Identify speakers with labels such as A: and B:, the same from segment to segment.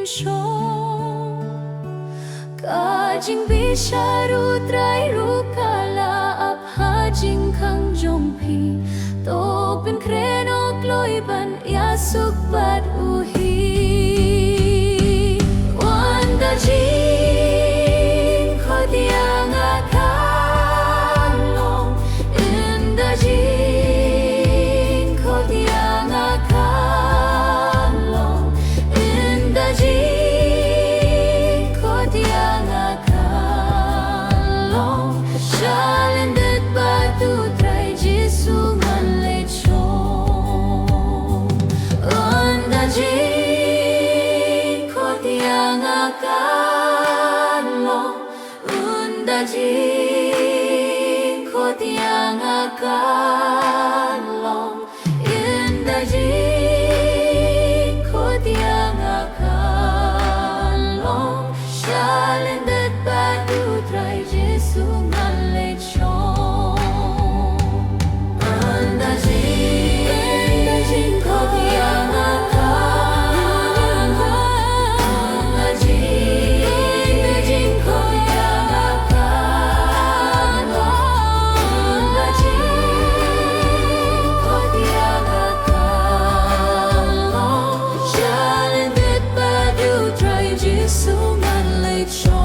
A: syong kajing bisharu trai ru kala ap hajing khang jong pi to pin kreno kloi ban ya suk bad uhi wanda jing khodiang akan long inda jing khodiang akan long inda jing khodiang akan long shalin det batu trai jisu man le chong inda jing khodiang akan long inda jing khodiang akan long inda jing khodiang akan long shalin det batu trai jisu man le chong inda jing khodiang akan inda jing khodiang akan inda jing khodiang akan shalin det batu trai jisu man le chong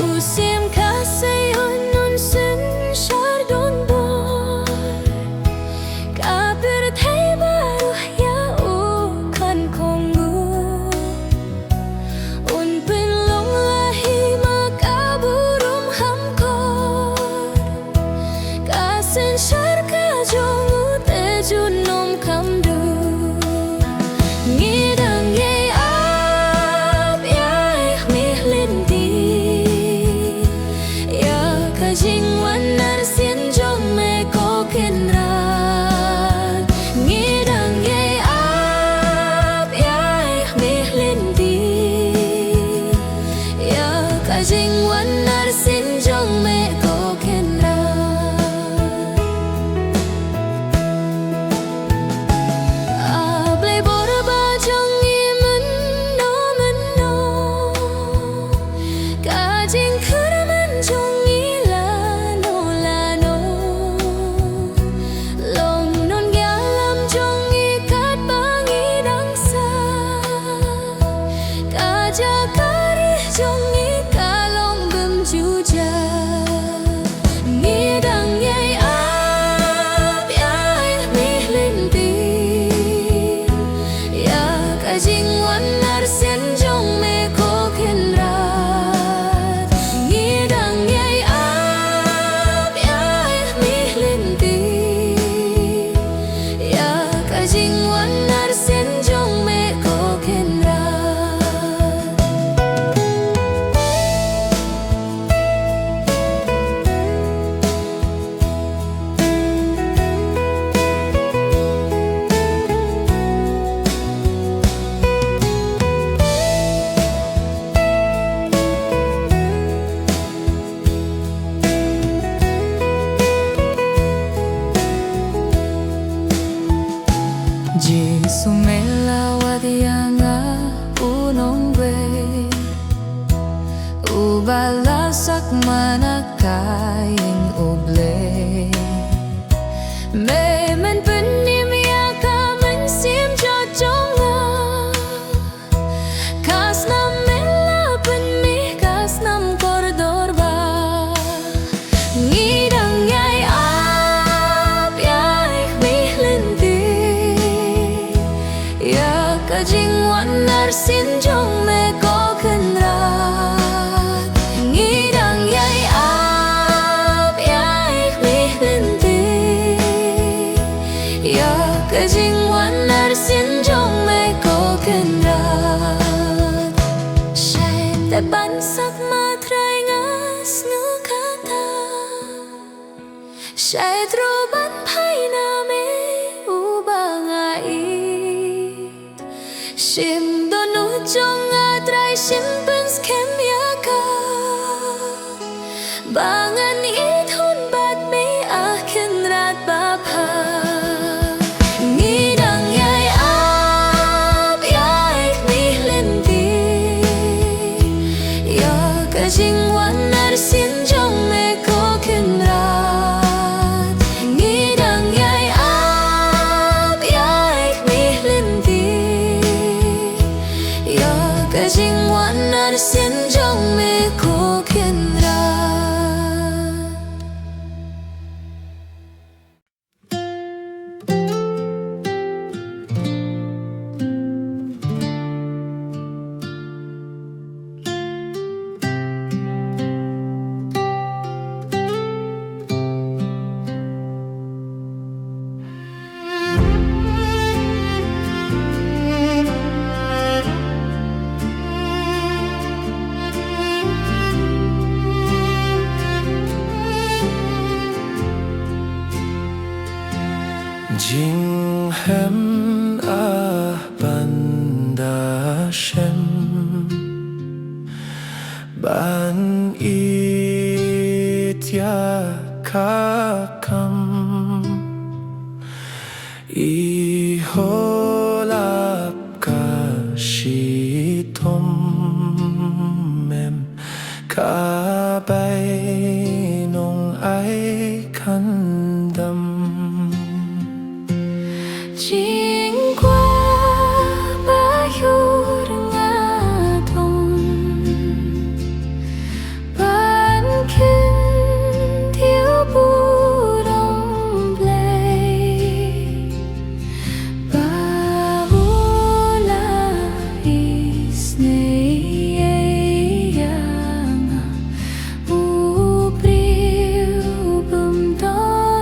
A: usim kasih nun sin shardon boy kapir thay baru ya u kan kongu un pin long lahi makaburum hamkor kasin shar ka jongu te junom kamdu ngidang ye ap yai mihlin di ya kajing wanar sin jong me ko kenra ngidang ye ap yai mihlin di ya kajing wanar sin jong me ko kenra ablay borba jong imen no kajing kuraman jong ilano lano long non galam jong ikat bangi dangsa kaja kari jong ikalong bemjuja ngidang yai ap yai mihlin di ya kajing wanar sen jong me ko kenra ngidang yai ap yai mihlin di ya kajing wanar sen jong me ko kenra Jesu melawat yang unong we ubalasak manakaing uble may man penim ya kaman sim jojonga kas nam melapan mi kas nam koridor ba ngidang yai ap yai mihlin di ya kajing wanar sin jong me ko kenra ngidang yai ap yai mihlin di Chạy trô bắt hay na mê u ba ngai Sim do nu chong atrai sim pens kem yaka Bangan ithun bat me akin rat ba pa Ngidang yai ap yai mi lendi Ya ka jing wan nar sin jong me ko kin rat Ngidang yai ap yai mi lendi Ya ka jing wan nar sin jong me ko kin rat
B: Jing hem a banda shem ban it ya kakam I holap ka shitom mem ka bay nong ai kandam
A: Jing qua ba yu nga dong Ban kin thiếu bu dong play Ba u la is nei yang U priu bum don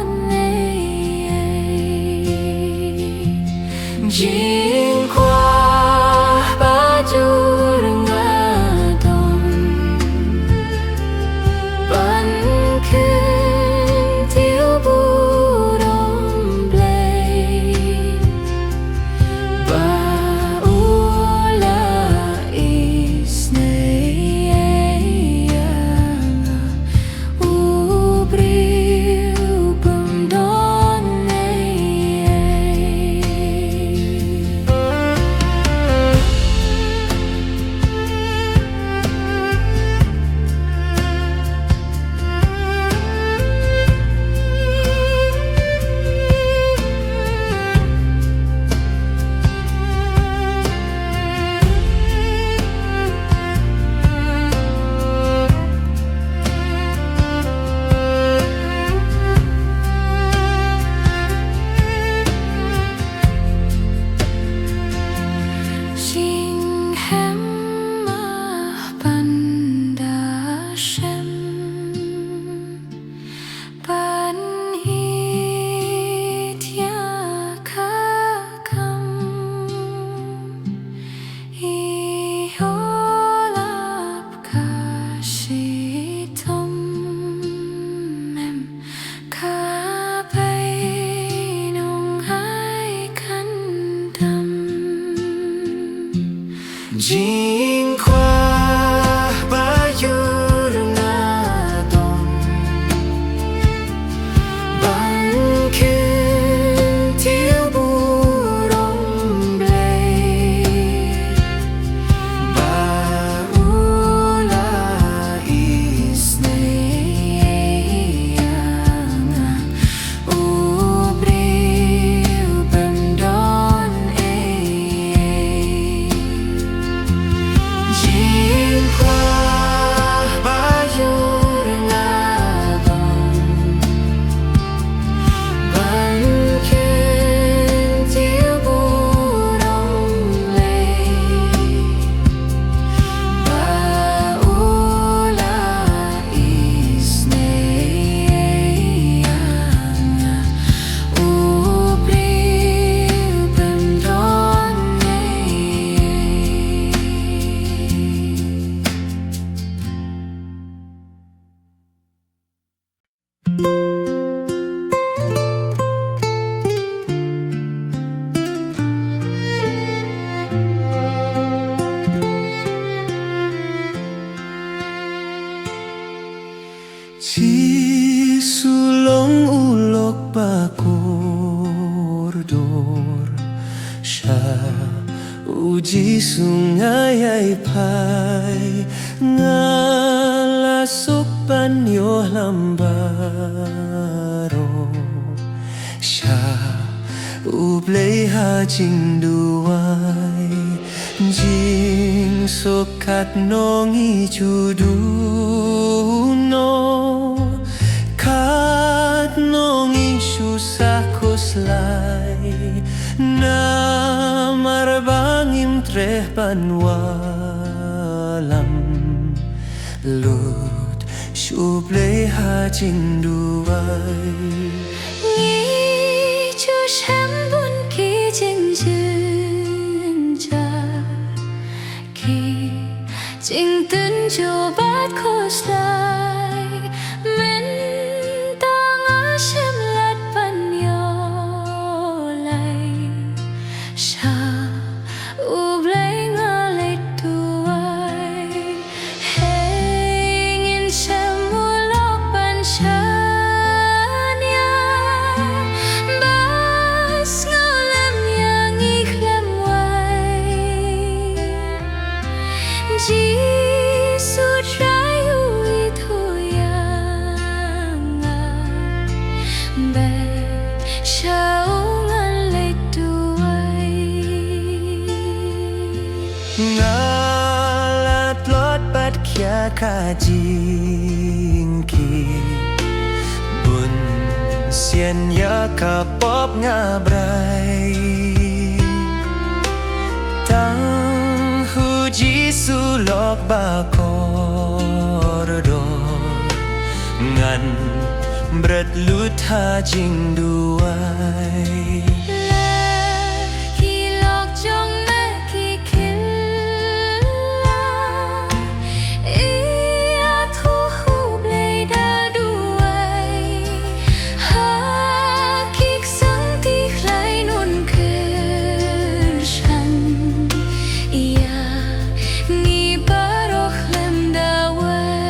B: Ci sulong ulok bakurdor Siya uji sungai ay pay Ngalasok banyo lambaro Siya ublay hajing duway Jing sokat nong ijuduno Kat nong isusah koslay Na marbangim treh panwalam Lut syublay hajing duway
A: Nghĩ cho sáng buồn khi chênh chênh cha Khi chênh tân cho bát khô slai Mình ta ngã xem lát văn nhỏ lại Sa úp lấy ngã lấy tuai Hey nhìn xem mua lóc bàn cha Jesus rayu itu yang be shaungan letuai
B: Ngalat lot bat kya kajing ki Bun sien ya kapop ngabrai Tang huji sulok bakordor Ngan berat lut hajing duai
A: Khi lọc trong mẹ khi khilla Ia thu hụp lấy đa đuôi Ha kik sang tich lại nôn kên shan Ia nghi baroch lem da way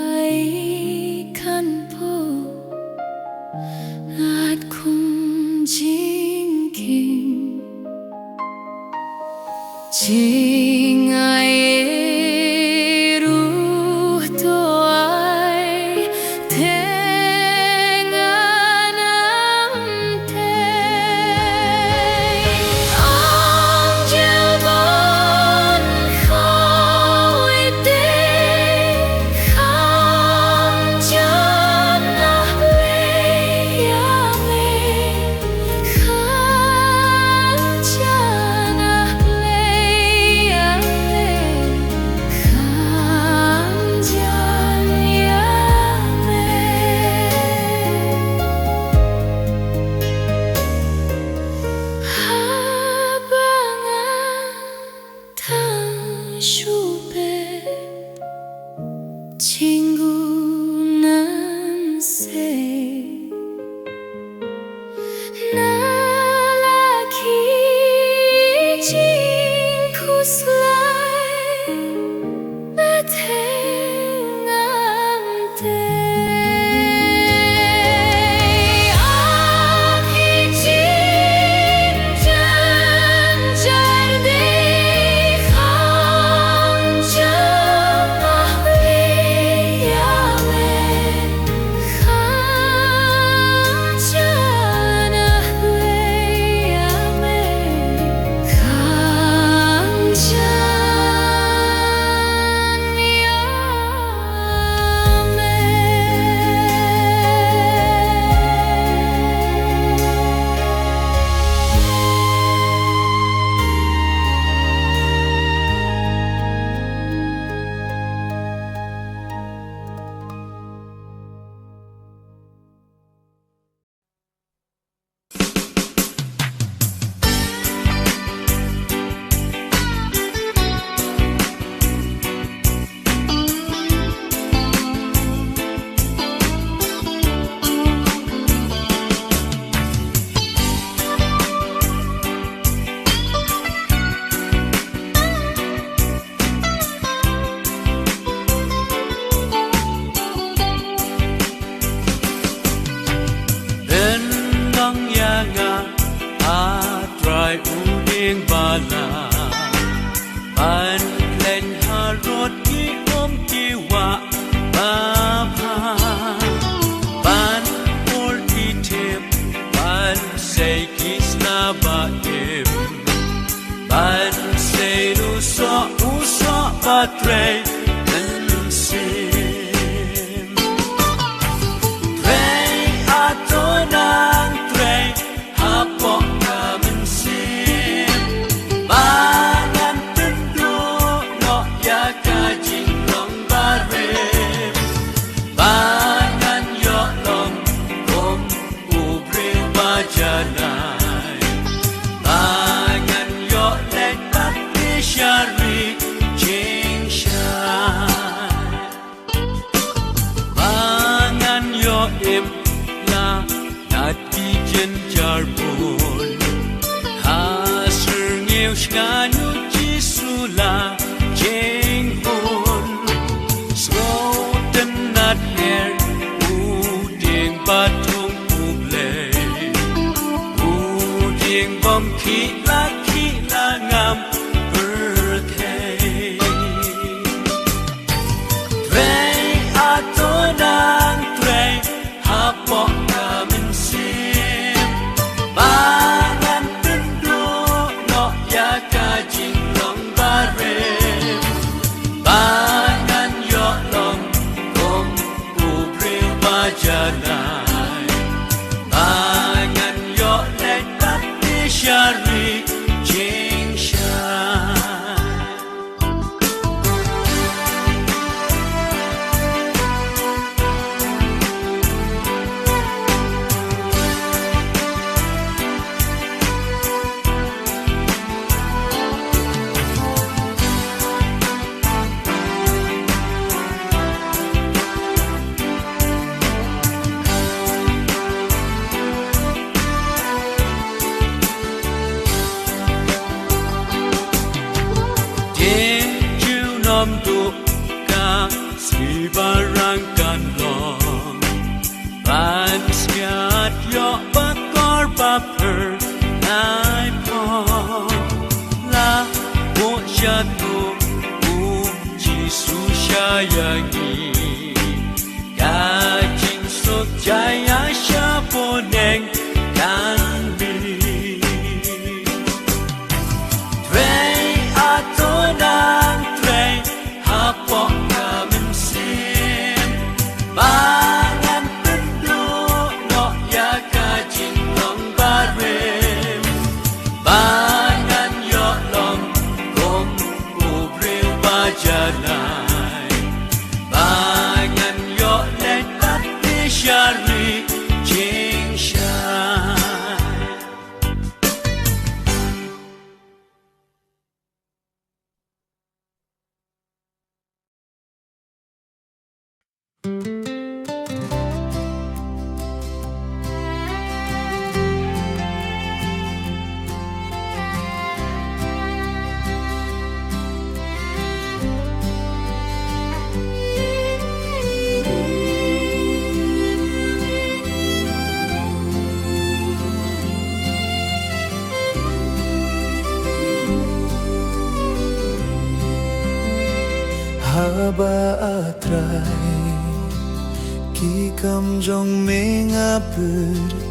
A: ai khăn phố át khung chính kinh chỉ ngài ru to ai thế ngàn năm thế ông gieo bón khói tê khang chân lê ya mê khang chân lê ya mê khang chân ya mê 하방아 다슈베 친구는 새 나라기 징쿠슬라이 나탱한테 아기 진짠잘돼 Ban lên hà rốt ký ôm ký wạ ba pa Ban ol ký thềm Ban say ký sna ba em Ban say nu so ba tre Nân sim Tre a to nang tre Ha po ka mình sim Ba Nganu Jisula Jeng Bun Sloten Nat Hair Uding Batung Uble Uding Bom Kila Ngam Birthday Trey Atonang Trey Hapok Kamen Sim Bangan Tendo No Yaka Jing Long Barem Bangan Yo Long Gom Ubril Bajanai Bangan Yo Lek Bati Shari Jing Shai
C: barang kan long ban skat yo bakor baper nai pon la wo shatu u jisu shayagi ka jing sok jaya sha poneng kan bi Trey atonang trey hapo kamen sim bangan pendu no ya ka jing long barem bangan yo long gom ubril bajanai bangan yo let pat shari jing shai
B: Haba atrai ki kam jong menga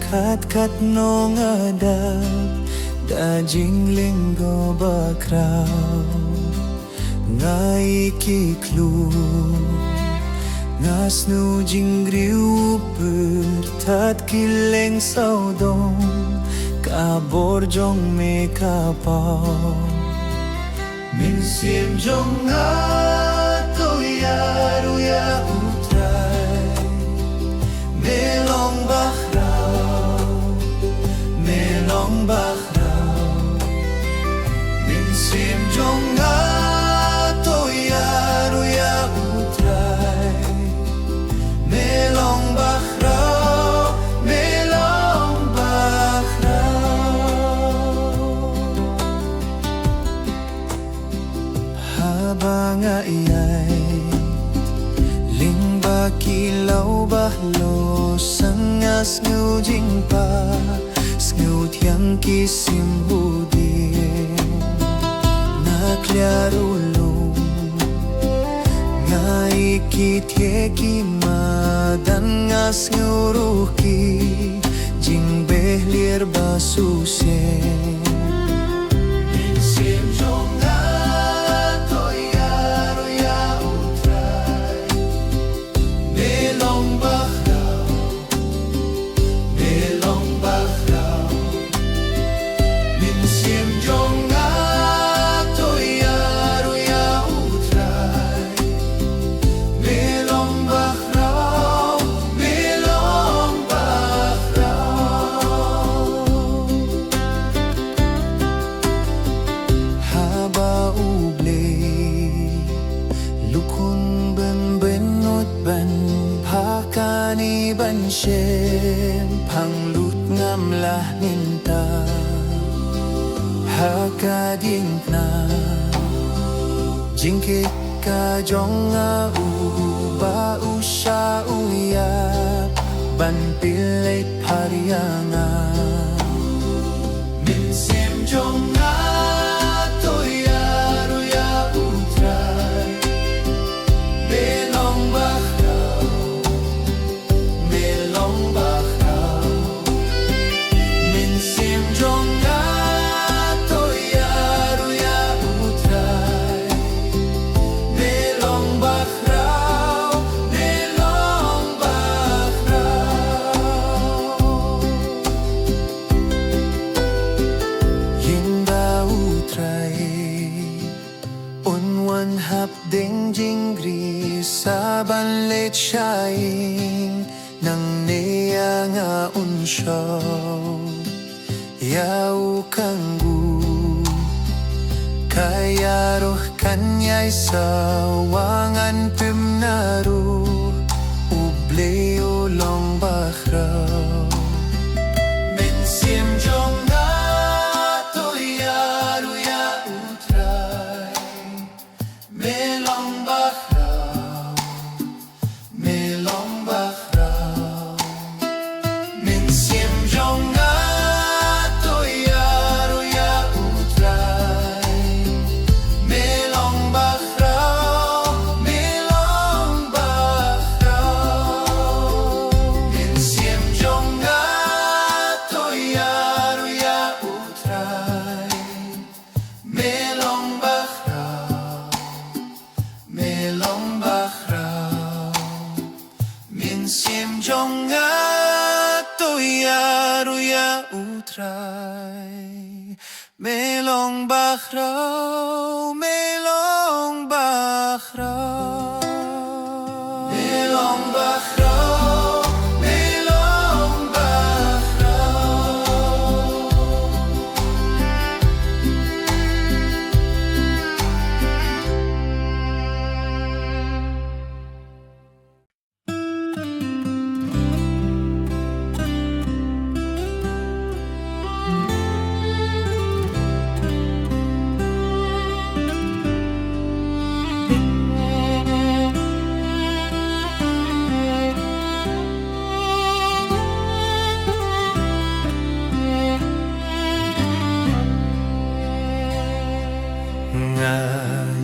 B: kat kat nong adab da jing linggo ba krau ngai ki klu ngas nu jing griu tat kileng sau dong ka bor jong me ka pao Min sim jong a to ya ru ya utrai me long bach rao Min sim jong a to ya ru ya utrai me long bach rao Habang ayay Ling ba kilaw ba lo Sangas ngu jing pa Sngu tiang kisim hudin Naklaro lung Ngai ki tie ki madan Ngas ngu ruki Jing behlir ba susen Sim jong Shem phang lut ngam la nin ta ha ka ding na jing ke ka jong a u ba u sha u ya ban pilai pharianga min sim jong a to ya ru ya u trai be long ba Ding jing gri sa ban let shaing nang nea nga unshaw yau kanggu kaya roh kanyay sa wangan pimnaru ubleo long bakraw min sim jong na to yaru ya utray Melong bakraw sim trong ngã tôi ruya utrai melong bakhrau melong bakhrau melong bakhrau melong bakhrau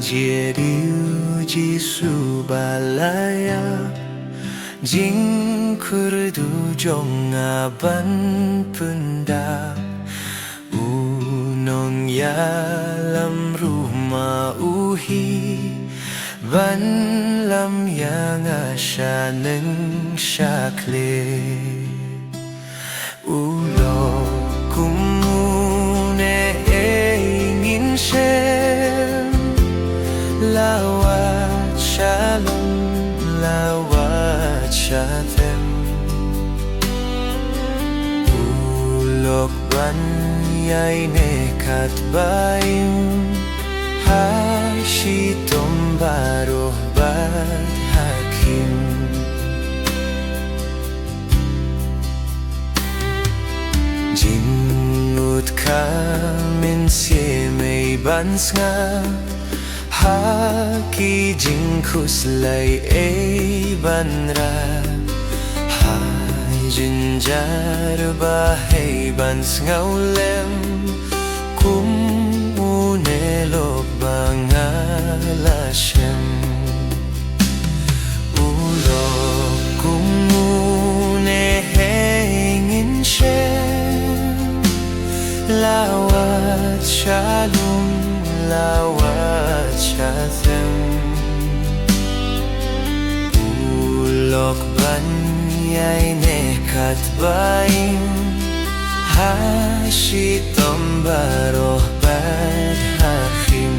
B: Jeriu Jisu balaya Jing kurdu jonga ban punda Unong ya lam rumah uhi Ban lam yang asya neng syakle Ulo kumune ingin shem Lawat shalom, lawat shalom Ulok ban yay nekat bayum Hashitom baruh bad hakim Jinut kamin siemay bansnga Haki jingkus lay banra Hai jinjar bahay bans ngaulem Kum unelok bangalasem Ulok kum unehengin shem Lawat shalom lawat shalom Ulok ban yay nekat bayim Hashitom baroh bad hakim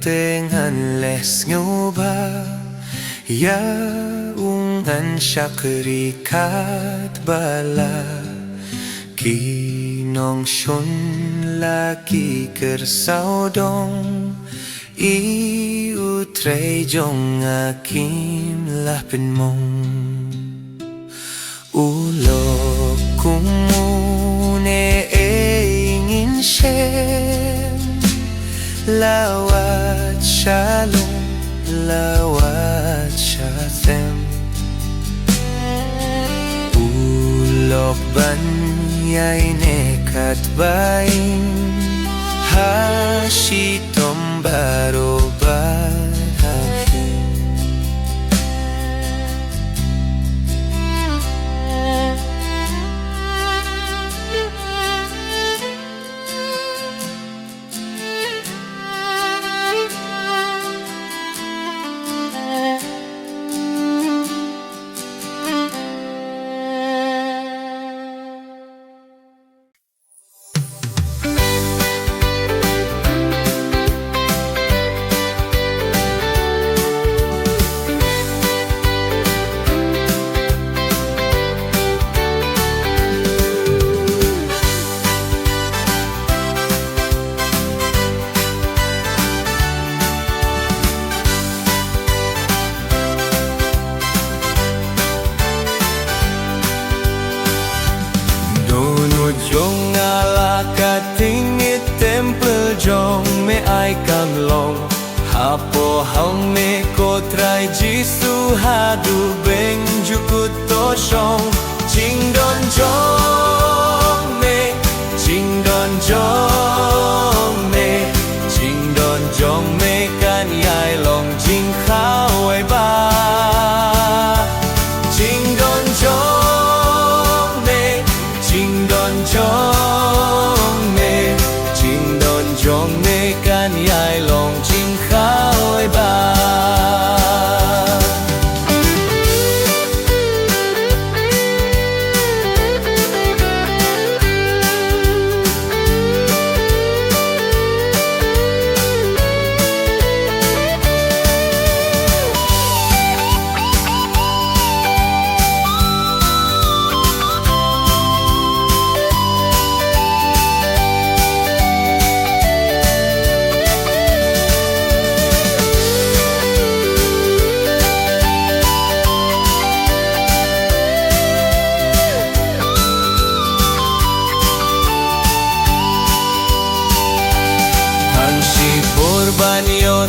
B: Dengan les ngoba Ya ungan syakrikat bala Kinong shun laki kersaudong I utrei jong akim lapin mong Ulok kumune ingin shem Lawat shalom, lawat shalom Ulok ban yay nekat bayim Hashitom baro badhakim Jong ala katingit temple jong me ai kam long How Hapo haume ko trai jisu hadu beng jukut to shong Jing don jong me Jing don jong me Jing don jong me kan yai long jing khao ai ba Jing don jong me Jing don jong me Jing don jong me kan yai long jing khao ai ba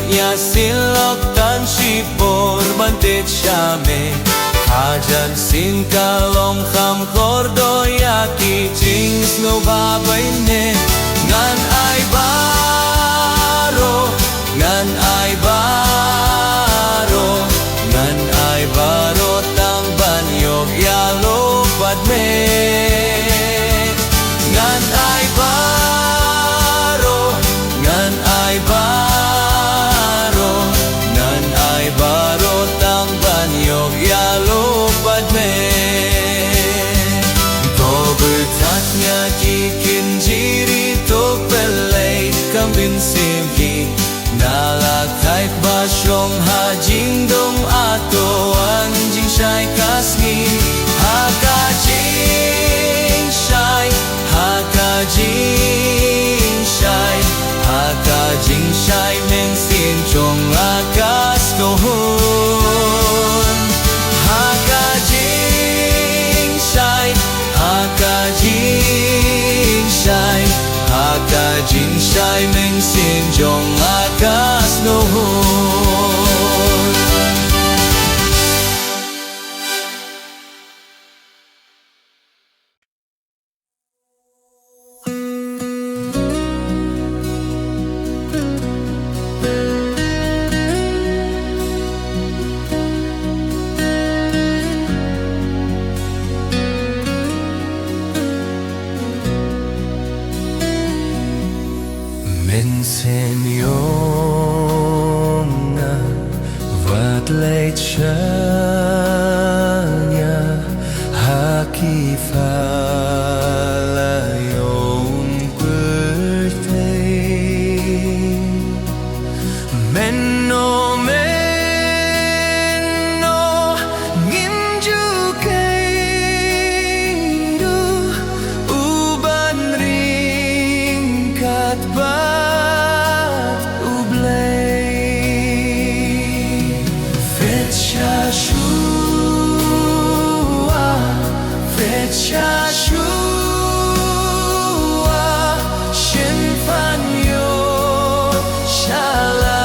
B: Ya silok tan shipor bantet shame Hajan sin kalong kham kordo ya ki jings no babayne Ngan ay baro Ngan ay baro Ngan ay baro tang banyog ya lopad me Ngan ay baro Ngan ay baro Bin sim hi nala thai ba shong ha jing dong ato an jing shai kasni ha ka jing shai ha ka jing shai ha ka jing shai men sin chong akas ko hun ha ka jing shai ha ka jing shai Haka jing shai meng sin jong akas no hun Men sen yong na vat leit shanya haki fala yong kurtei Menno nginju keidu uban ringkat ba Shua, Shin Fan Yo, Shala.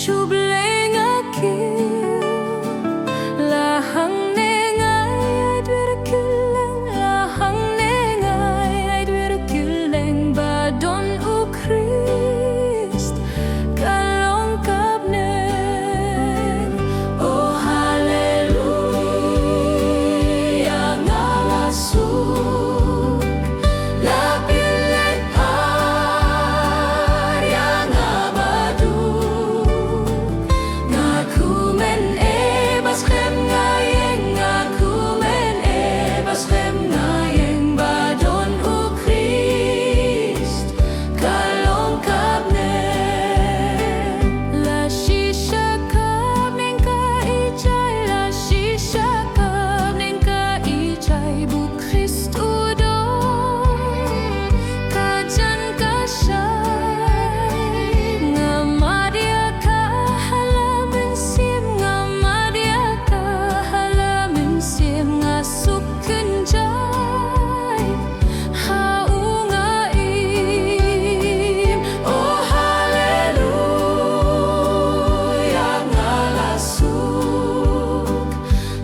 A: chụp lấy ngã kia là hằng nê ngài ai đưa ra cứu lên là hằng nê ngài ai đưa ra cứu lên bà đón u Christ cả lòng cáp nên oh hallelujah ngã là suk la pilet arya ngã badu ngã kumen ebas khem ngã yeng ngã kumen ebas khem ngã yeng ba don u Christ kalong kap nen la shisha kap nen ka ichay la shisha kap nen ka ichay bu Christ udon ka jan ka shay nga madia ka halaman sim nga madia ka halaman sim nga sukun jay haunga im oh hallelujah nga lasuk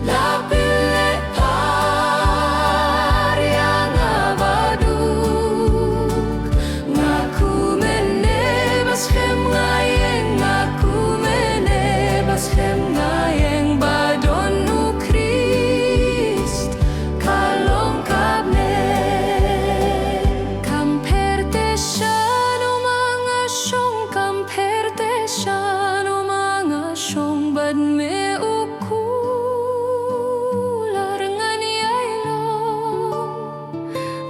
A: la pilet arya nga baduk nga kumen ebas khem nga yeng nga kumen ebas khem nga yeng badon u Christ kalong kap nen kamperte siya no mga siyong kamperte siya no mga siyong bad me ukular nga niyaylong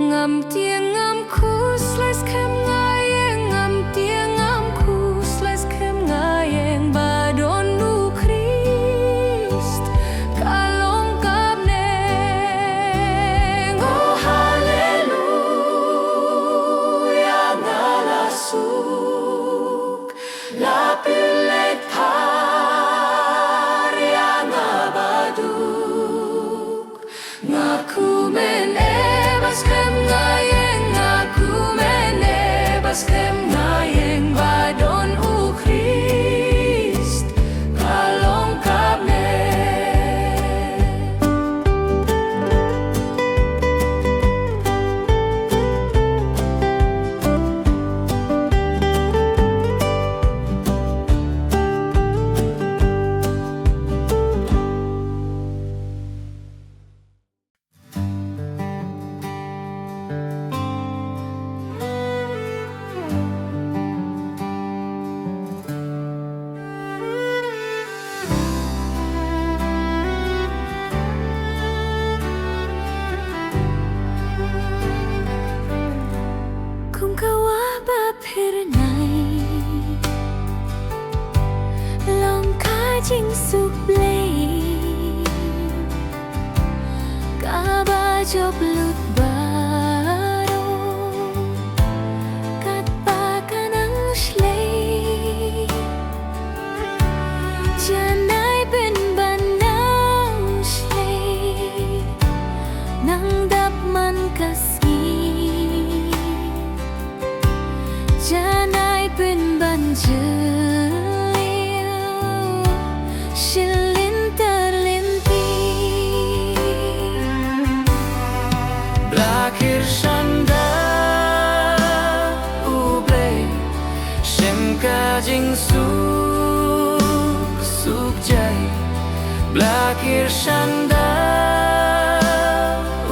A: ngam tiang ngam kus les kem nga yeng ngam tiang ngam kus les kem nga yeng badon u Christ kalong kap nen oh hallelujah nga lasuk la pilet arya nga baduk nga kumen ebas kem nga yeng nga kumen ebas kem nga yeng badon u Christ kalong kap nen kung kawa ba phir này lòng ka jing suk play ka ba job lut baro kat pa ka nang shlay janai ben ban nang shlay nang dap man kasi janai ben ban jeliu shilin terlimpi
B: Blakir shanda ublay shem ka jing suk jay Blakir shanda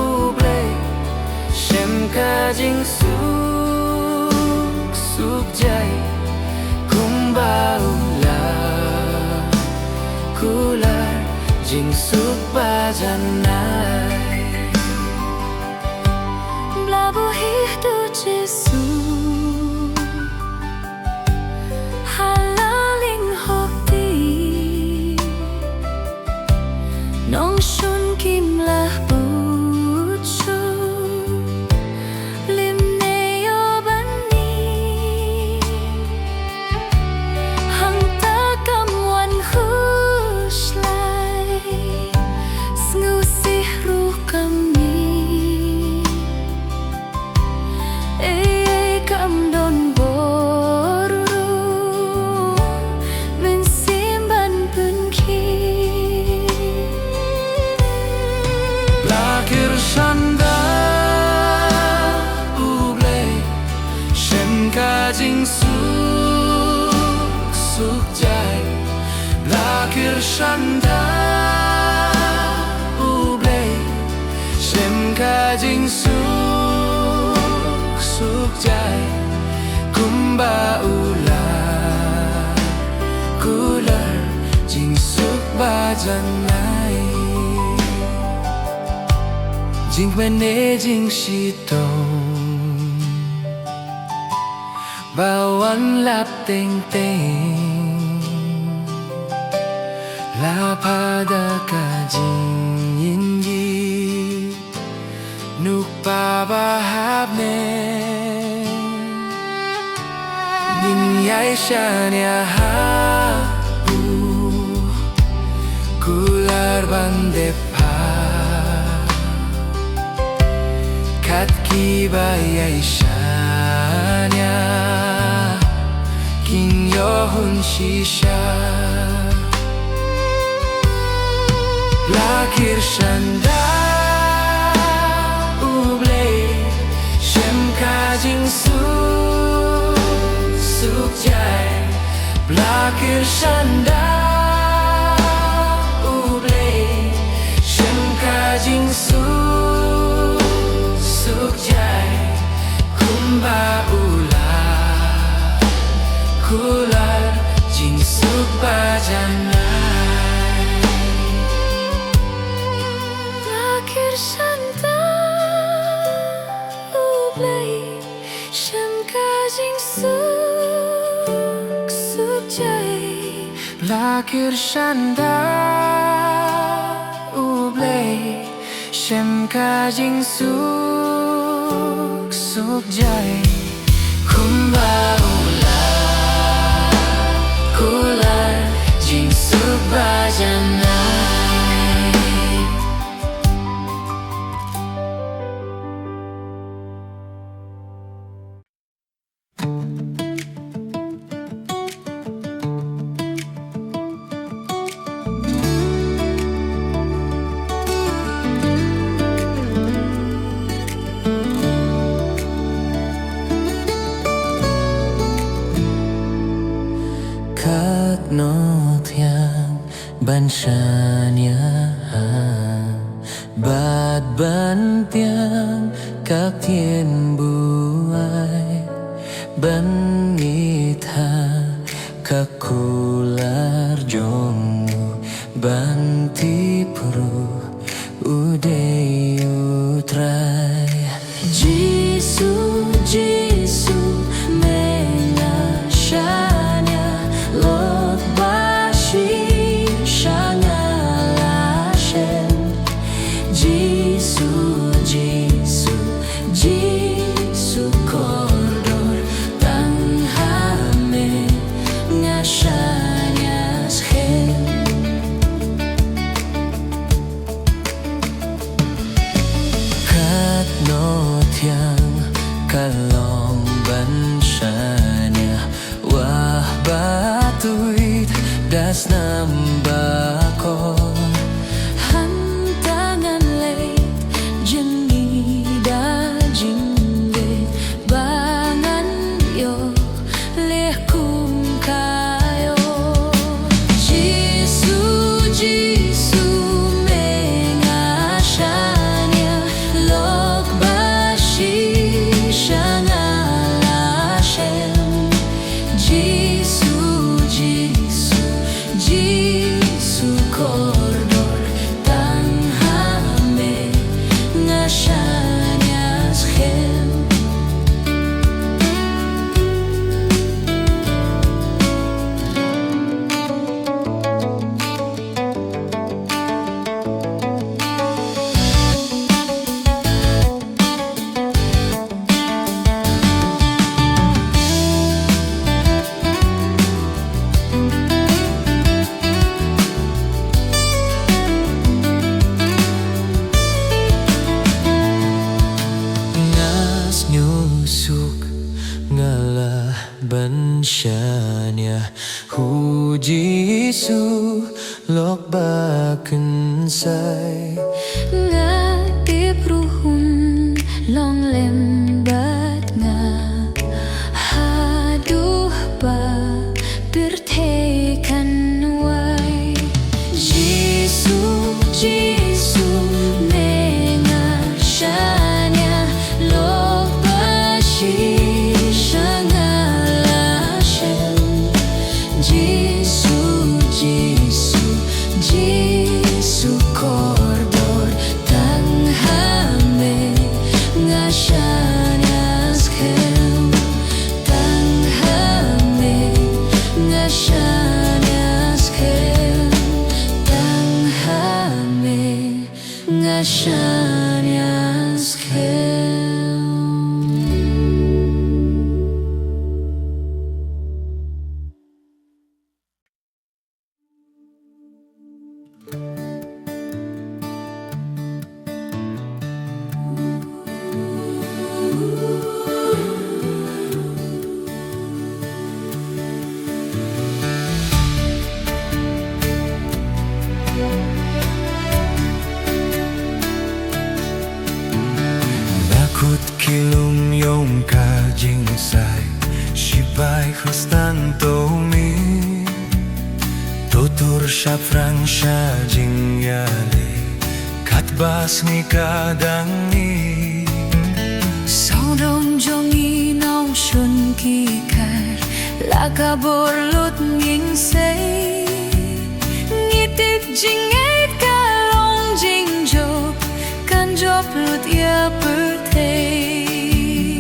B: ublay shem ka jing suk jay kumbaula kular jing suk bajanay
A: Blabuhih do Jesu halaling hokti nong shun kim lah butsu lim neo bani hang ta kam wan huslai sngu sih ruh kami
B: Lakir Shanda Ublay Shem Kajing Suk Jai Kumba Ular Kular Jing Suk Bajanai Jing Mene Jing Shitong Bawan Lap Teng Teng La pada ka jing yin yi Nuk pa bahab ne Nin yai shan ya ha bu Kular bande pa Kat ki ba yai shan ya King yo hun shisha Lakir Shanda Ublay Shem Kajing Suk Jai Lakir Shanda Ublay Shem Kajing Suk Jai Kumba Ular Kular Jing Suk Bajanai
A: Lakir Shanda Ublay Shem Kajing Suk Jai
B: Lakir Shanda Ublay Shem Kajing Suk Jai Kumba Ular Kular Jing Suk Bajanai Khát nó thiang ban shanya bát ban tiang các thiên buai ban nitha các kular jongu ban tipru uday utrai Jisu Jisu menashanya Lord Bashi Shangala Shem Jisu Jisu Jisu Kordor Tanghame Ngashanya Shem Kat no thiang kalong ban shanya wah batuit das nambakor
A: Hantangan leit Jeni da jingge Bangan yo Leh kum kayo Jisu Jisu Mengashanya Lok Bashi Shangala Shem Jisu Jisu Jisu Kordor Tanghame Ngashanya Shem
B: Ngas nyusuk ngalah bansyanya Hu Jisu lok baken sai
A: Ngatip ruhun long lembat nga Haduh ba bertekan wai
B: siya Francia jingyali Katbas ni kadangi
A: Song đông jongi nong shun ki kar La ka borlut nging say Nghi tít jing ấy ka long jing job Kan job lut ya per thei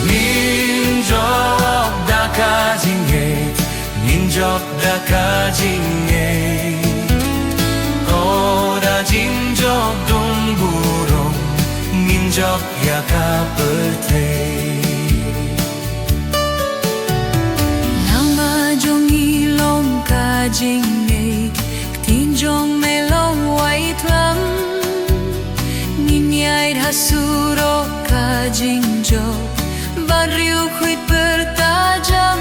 B: Nin job da ka jingye Nin job da ka jingye O da jing job dung burong Nin job ya ka per thei
A: jing ngày tin trong mê long quay thắm nhìn nhai đã suro ka jing jo barrio khuyết bertajam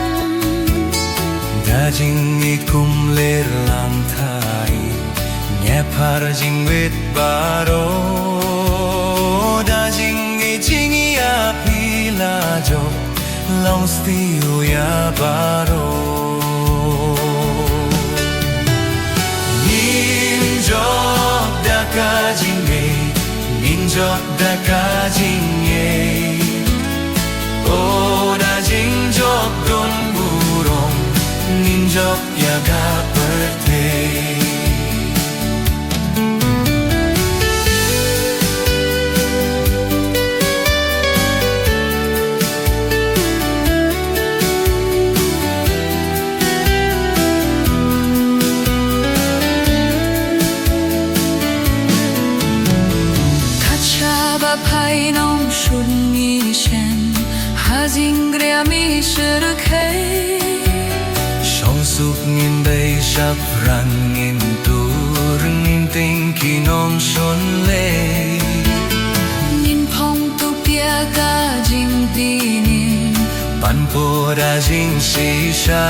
B: da jing it kum ler lang thai nhẹ par jing wet baro da jing it jing ya pila jo long stiu ya baro Ninjok da ka jingye Ninjok da ka jingye O da jingjok don burong Ninjok ya ka birthday
A: Pai nong shun mi shen Hazing grea mi shirkei
B: Song suk ngin bay sap rang ngin tur Ngin ting ki nong shun le
A: Nin pong tu pia ka jing tinin
B: Pan po da jing si sha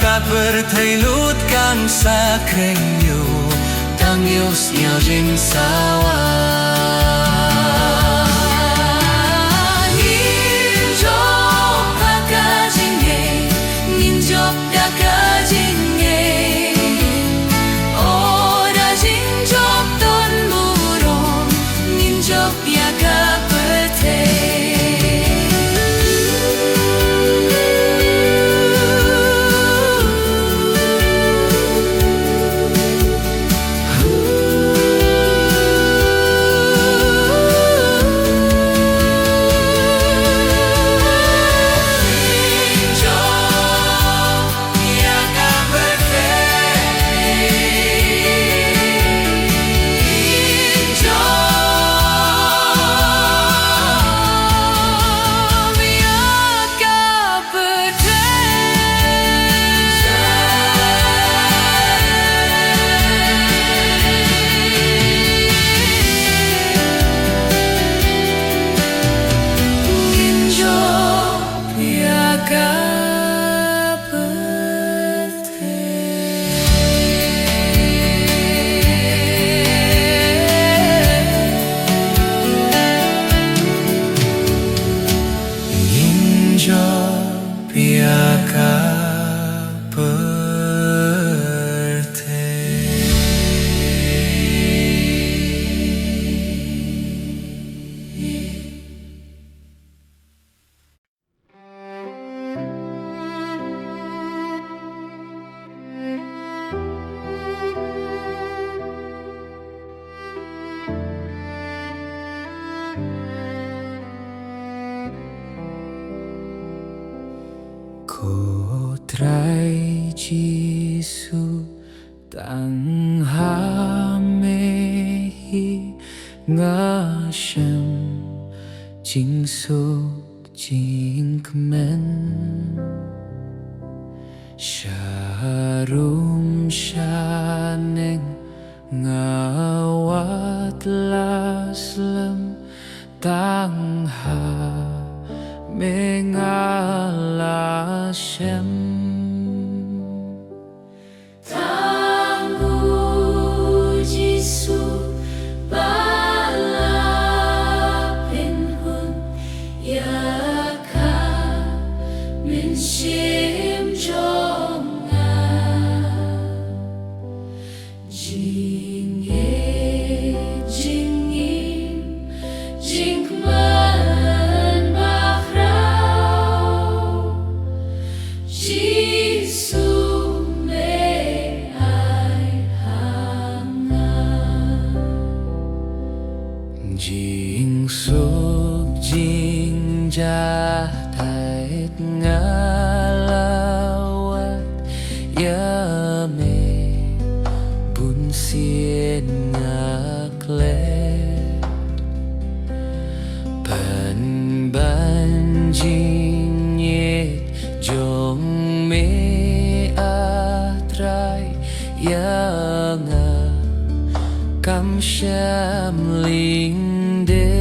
B: Ka per thầy lut kan sa kreng yu Tang yêu nhau jing sawa
A: Cô trai Giêsu tang ha mê hi nga shem jing su jing men sharum shaneng nga wat laslam tang ha Mengala Shem Tangu Jisu Bala Penhun Yaka Min Shim Jo Giêsu mẹ ai hàng
B: Jing suk jing ja thait ngalawat ya me bun sien ngaklet ban ban jing yet jong me atrai ya nga cam sham linh đê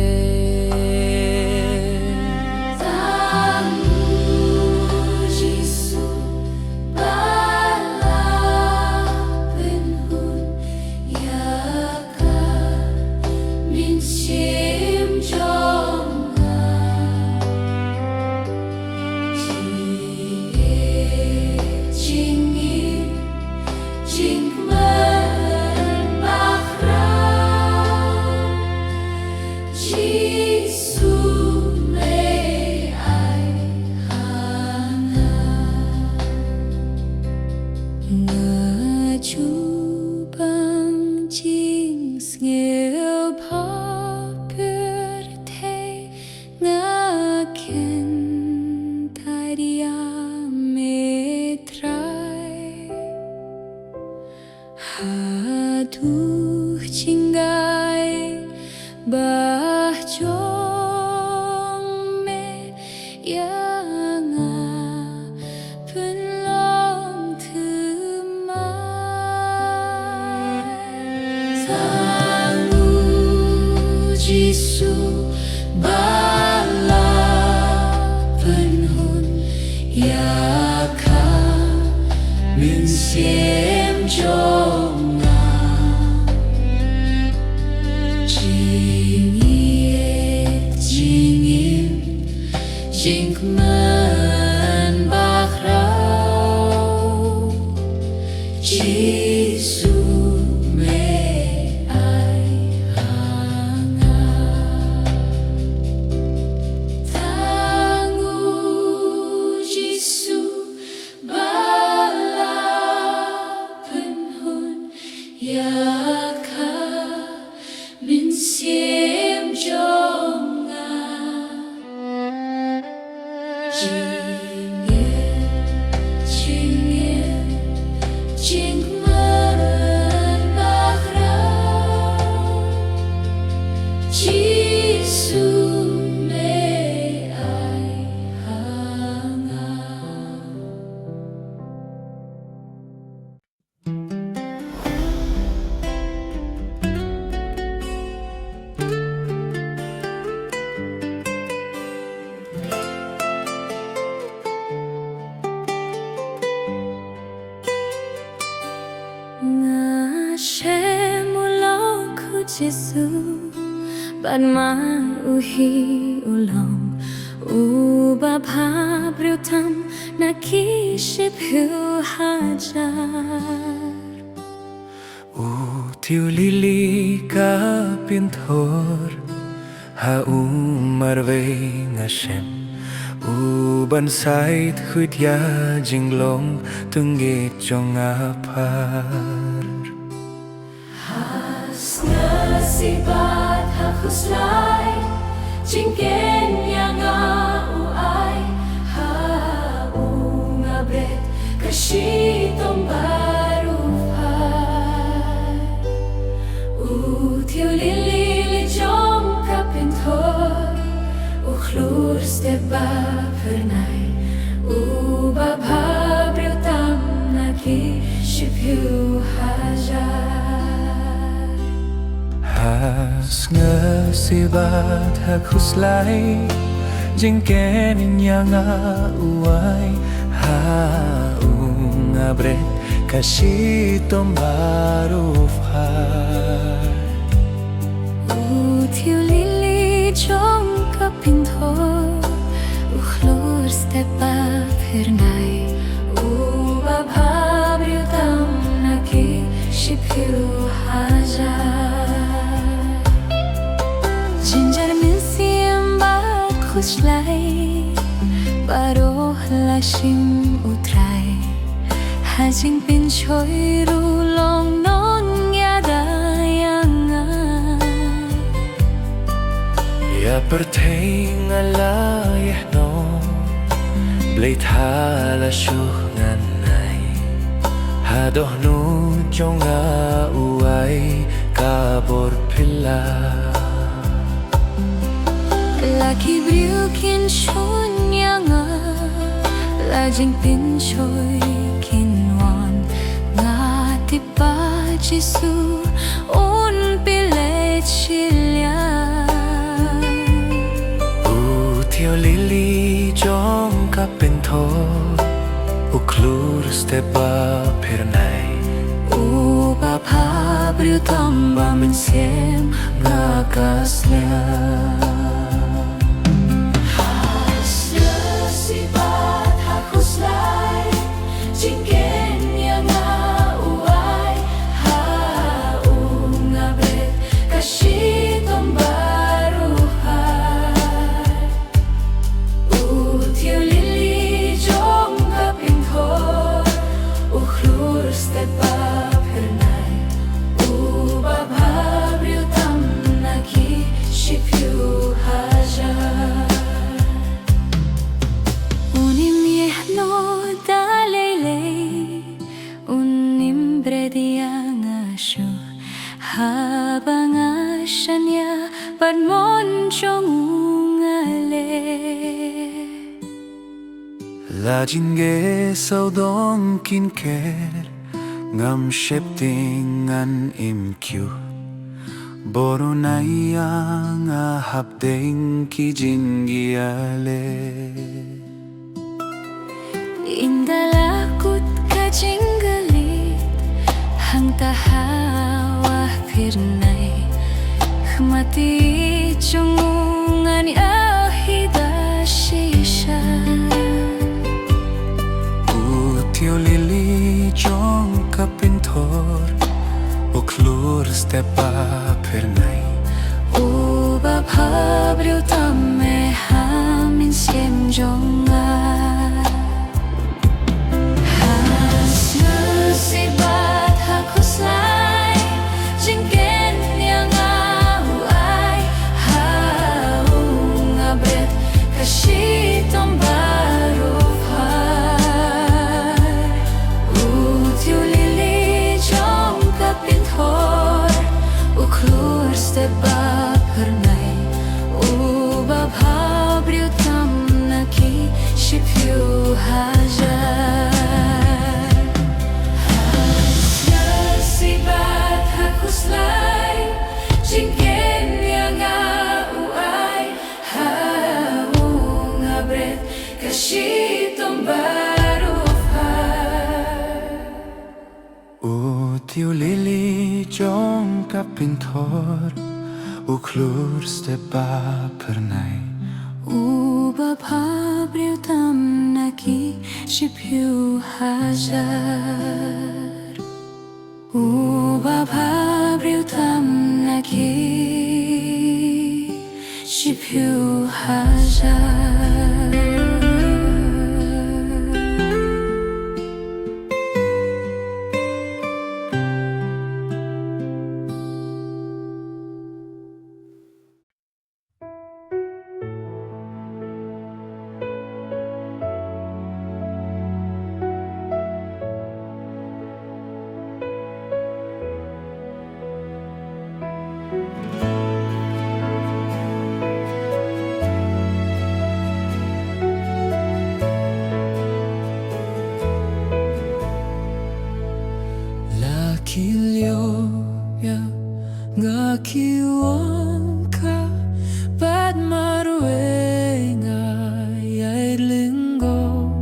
A: Giêsu ba la bên hồn ya ca min xiêm trong chính nghĩa chính mơn bạc ra Giêsu mẹ ai hàng ngờ chú bằng chính nghèo phá bướt thế ngã khen tai dia mê trai hà thu chính gai ba chong mẹ ya nga phân lòng thứ mai sang Giêsu ba la phân hồn ya kha min xiêm trong chính mơn bạc rau Giêsu mẹ ai hàng thang Giêsu ba la phân hồn ya kha min xiêm trong chính mơn bạc rau Giêsu mẹ ai hàng ngã sẽ mua lâu của Giêsu bạn mà u hi u lòng u ba pa breu tam na ki ship hu hajar
B: u thiu lili ka pin thor ha u marve ngashem u ban sai khuyt ya jing long tung ge chong apar
A: si bat ha khuslai chính ken yang a u ai ha u nga bret kashi tom baru phai u thiu lili li jom kapin thor u khlur ste ba phernai u ba bha breu tam na ki shiphu hajar
B: has ngơ si bat ha khuslai jing ken yang a uai ha unga bret kashi tom baru phai
A: u thiu lili trong kapin thor u khlur ste ba phernai u ba bha breu tam na ki shiphu hajar Ginger min sim bat khuslai baro lashim utra จึงเป็นช่วยรู้ลองนอนอย่าได้ยังไง
B: Ya perting ala yahno Blay thala shuh nganay Hadoh nu jonga uay kabor pila
A: Laki briu kin shun yanga La jing pin choy kin wan Nga tipa jisu un pile chilya
B: Thiêu lili trong các bên thô U klur stepa per này
A: U ba pa briu tam ba min siem Nga kaslia Habang asya niya Padmon siyang ungale
B: La jinge sau dong kin ker Ngam shep ting an im kyu Boro na yang a hap ding ki jingi ale
A: Indalakut ka jinggalit Hang tahawa pirnay Khmati chungungan ahida shisha
B: Thiêu lili trong các bên thor O klur stepa per này
A: U ba pa briu tam me hamin siem jonga Steba pernay Uba bhabriu tam naki Shipyu hajar Nasibat hakuslay Jingken yang uay Haung abret Kashitom barufar
B: Thiêu lili trong các bên thor U klur stepa per này
A: Uba bhabriu tam naki Shipyu hajar Uba bhabriu tam naki Shipyu hajar
B: Kilyo ya nga kiwang ka Bad marwe nga yay linggo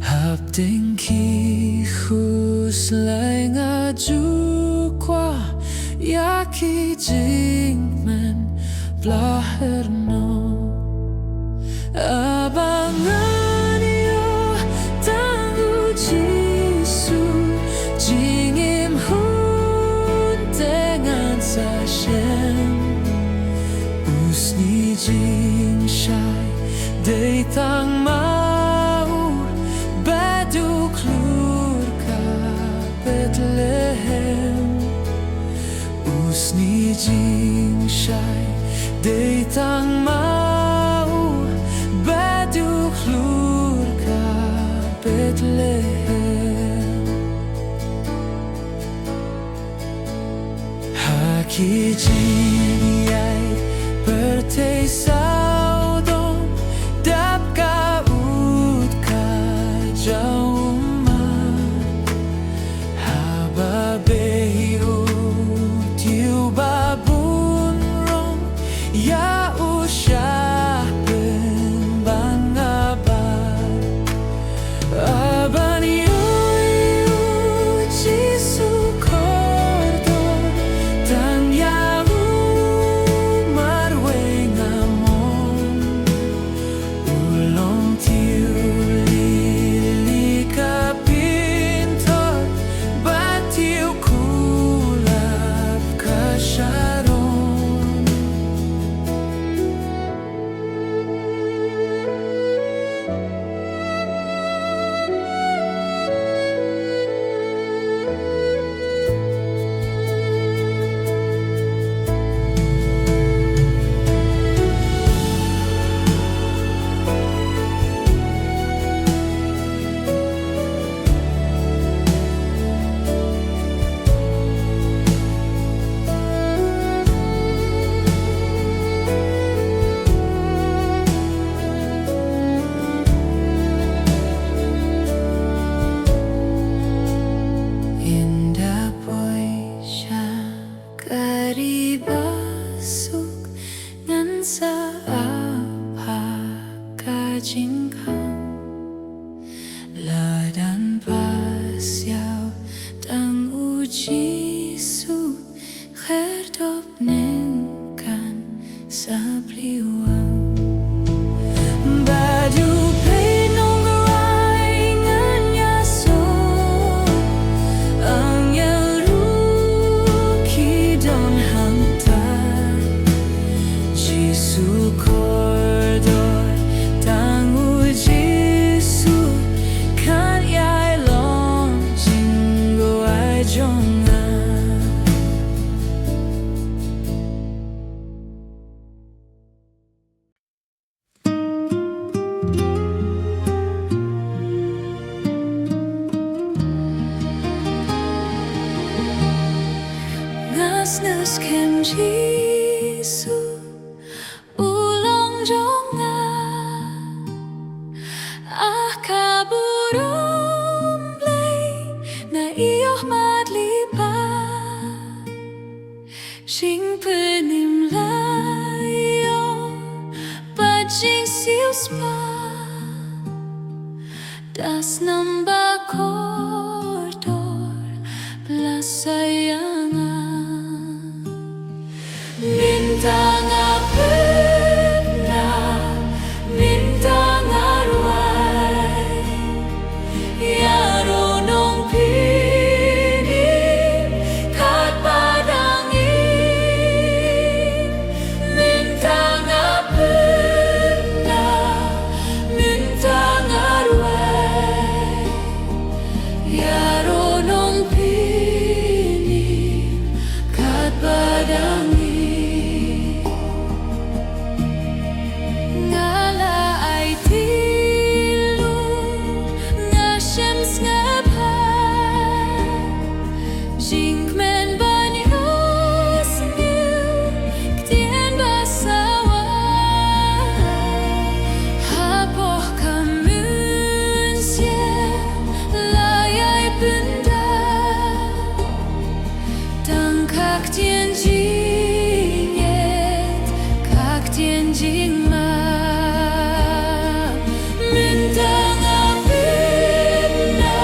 B: Hap ding ki huslay nga jukwa Ya ki jing man blaher no Abangan iyo tangu jisu Jingim hun dengan sashem Usni jing shai Day tang mau Badu klur jing shai Dei tang mau Baduk lur ka Bethlehem Haki jing yai Bertei sao dong Dap ka ut ka jauma Haba behi ut yu babun rong Ya usyah ben bangabar Aban yu jisu kordon Tang yahu marwe ngamon Ulong tiu lili ka pintor Batiu kulap ka Sharon Indah boy siya karibasuk ngan sa apa kajingkang ladan pasyaw tang uji su kherdop nen kan sa pliwang Badu pay nong garay ngan yaso Ang yaruki don hangta Jisu kordor tangu Jisu Kan yai long jingo ai jonga Ngas nus kem Jisu ulong jonga Ah kaburum play na iyoh madlipa Sing penim layo Bajing sius pa Das namba koridor Pelasayangan Bintang apena Bintang arwai Yaro nong pinim Kat padangin Bintang apena Bintang arwai Yaro nong pinim Kat padangin Bintang apena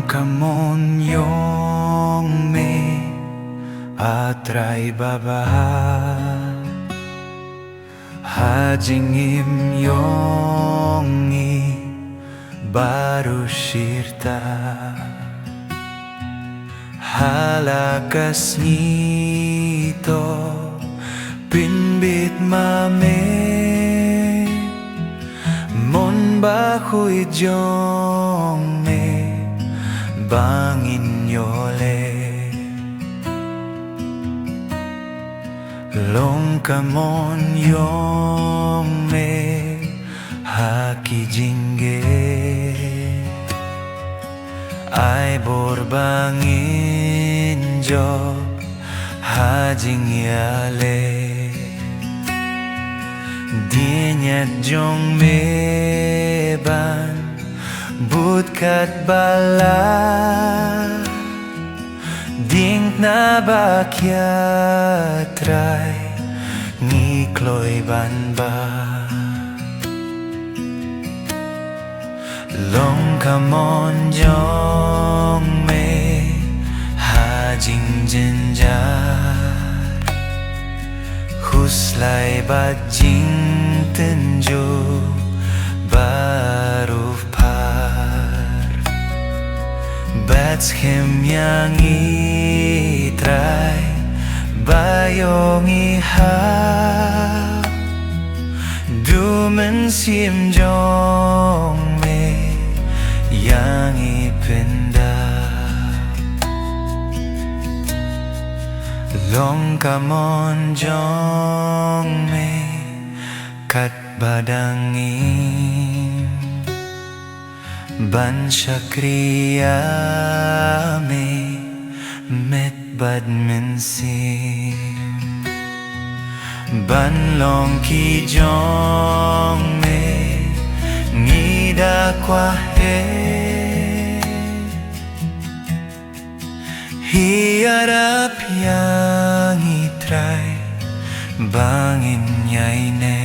B: Longkamon yong me atray baba hajingim yong i baru shirta halakas nito pinbit mame mon bahuy jong me bangin yole longkamon yong me haki jingge ay borbangin job hajing yale dinyat jong meban budkat bala ding na bakyatray ngikloy banba longkamon jong me hajing jenjar huslay bajing tenjo baru Bats him yang itray bayong ihap dumen sim jong me yang ipenda longkamon jong me kat badangin ban syakriya me met badmensim ban long ki jong me ngida kwa he hiarap yang itray bangin yaine